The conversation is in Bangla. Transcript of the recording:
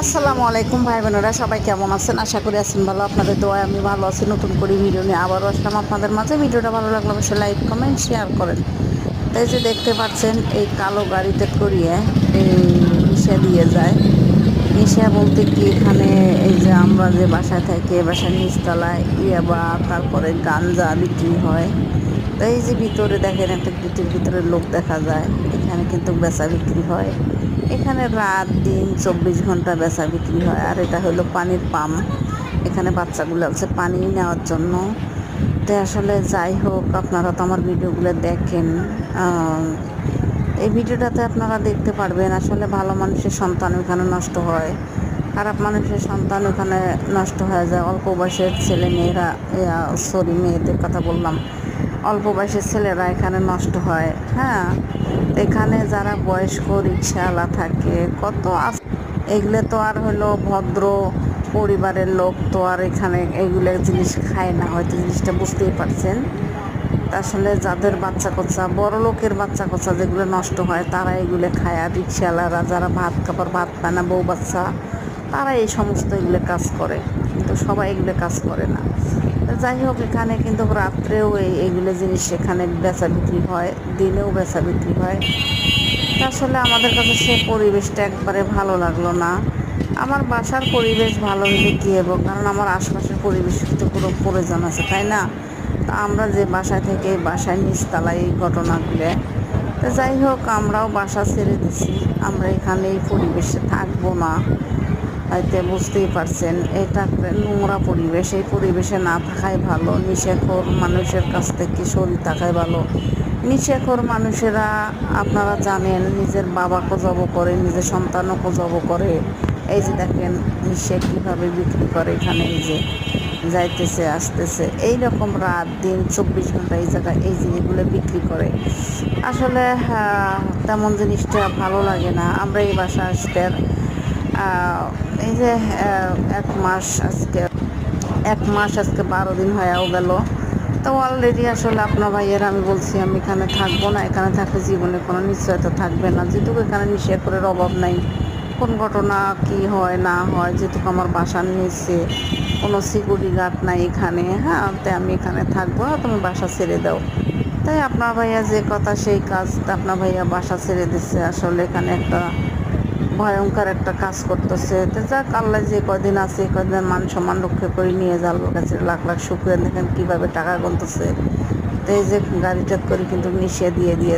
আসসালামু আলাইকুম ভাই বোনেরা, সবাই কেমন আছেন? আশা করি আছেন ভালো। আপনাদের দোয়ায় আমি ভালো আছি। নতুন করে ভিডিও নিয়ে আবারও আসলাম আপনাদের মাঝে। ভিডিওটা ভালো লাগলে অবশ্যই লাইক কমেন্ট শেয়ার করেন। তাই যে দেখতে পাচ্ছেন এই কালো গাড়িতে করিয়ে এই ইসে দিয়ে যায়। ইসে বলতে কি, এখানে এই যে আমরা যে বাসায় থাকি, বাসার নিচতলায় ইয়াবা, তারপরে গাঞ্জা বিক্রি হয়। তো এই যে ভিতরে দেখেন একটা গেটের ভিতরে লোক দেখা যায়। এখানে কিন্তু বেচা বিক্রি হয়। এখানে রাত দিন 24 ঘন্টা বেচা বিক্রি হয়। আর এটা হলো পানির পাম্প। এখানে বাচ্চাগুলো আছে পানি নেওয়ার জন্য। তো আসলে যাই হোক, আপনারা তো আমার ভিডিওগুলো দেখেন। এই ভিডিওটাতে আপনারা দেখতে পারবেন আসলে ভালো মানুষের সন্তান ওখানে নষ্ট হয়, খারাপ মানুষের সন্তান ওখানে নষ্ট হয়ে যায়। অল্প বয়সের ছেলে মেয়েরা, মেয়েদের কথা বললাম, অল্প বয়সের ছেলেরা এখানে নষ্ট হয়। হ্যাঁ, এখানে যারা বয়স্ক রিক্সাওয়ালা থাকে কত এগুলো তো আর হলো ভদ্র পরিবারের লোক তো আর এখানে এগুলো জিনিস খায় না, হয়তো জিনিসটা বুঝতেই পারছেন। আসলে যাদের বাচ্চা কাচ্চা, বড় লোকের বাচ্চা কাচ্চা যেগুলো নষ্ট হয় তারা এগুলো খায়। আর রিক্সাওয়ালারা যারা ভাত পায় না, বউ বাচ্চা, তারা এই সমস্ত এগুলো কাজ করে, কিন্তু সবাই এগুলো কাজ করে না। যাই হোক, এখানে কিন্তু রাত্রেও এইগুলো জিনিস এখানে বেচা বিক্রি হয়, দিনেও বেচা বিক্রি হয়। আসলে আমাদের কাছে সে পরিবেশটা একবারে ভালো লাগলো না। আমার বাসার পরিবেশ ভালো হলে কী হবো, কারণ আমার আশপাশের পরিবেশ তো পুরো প্রয়োজন আছে, তাই না? তা আমরা যে বাসায় থেকে বাসায় নিচতলায় এই ঘটনাগুলো, তো যাই হোক আমরাও বাসা ছেড়ে দিছি। আমরা এখানে এই পরিবেশে থাকবো না। হয়তো বুঝতেই পারছেন এটা একটা নোংরা পরিবেশ। এই পরিবেশে না থাকাই ভালো। নিশাখোর মানুষের কাছ থেকে সরে থাকাই ভালো। নিশাখোর মানুষেরা, আপনারা জানেন, নিজের বাবাকে জব করে, নিজের সন্তানকে জব করে। এই যে দেখেন নিশা কীভাবে বিক্রি করে এখানে, এই যে যাইতেছে আসতেছে, এই রকম রাত দিন 24 ঘন্টা এই জায়গায় এই জিনিসগুলো বিক্রি করে। আসলে তেমন জিনিসটা ভালো লাগে না। আমরা এই বাসা আসতে এই যে এক মাস আজকে 12 দিন হয়েও গেল। তো অলরেডি আসলে আপনার ভাইয়ের আমি বলছি আমি এখানে থাকবো না। এখানে থাকলে জীবনে কোনো নিশ্চয়তা থাকবে না, যেটুকু এখানে নিষেধের অভাব নাই। কোন ঘটনা কি হয় না হয়, যেটুকু আমার বাসার নিচে কোনো সিকিউরিটি গার্ড নাই এখানে। হ্যাঁ, তাই আমি এখানে থাকবো না, তুমি বাসা ছেড়ে দাও। তাই আপনার ভাইয়া যে কথা সেই কাজ, আপনার ভাইয়া বাসা ছেড়ে দিচ্ছে। আসলে এখানে একটা ভয়ঙ্কর একটা কাজ করতেছে। তো যাক, আল্লাহ যে কদিন আছে এই কদিন মান সম্মান রক্ষা করে নিয়ে যাওয়ার কাছে লাখ লাখ শুক্রিয়া। দেখেন কীভাবে টাকা গুনতেছে। তো এই যে গাড়িটা করে কিন্তু নিষেধ দিয়ে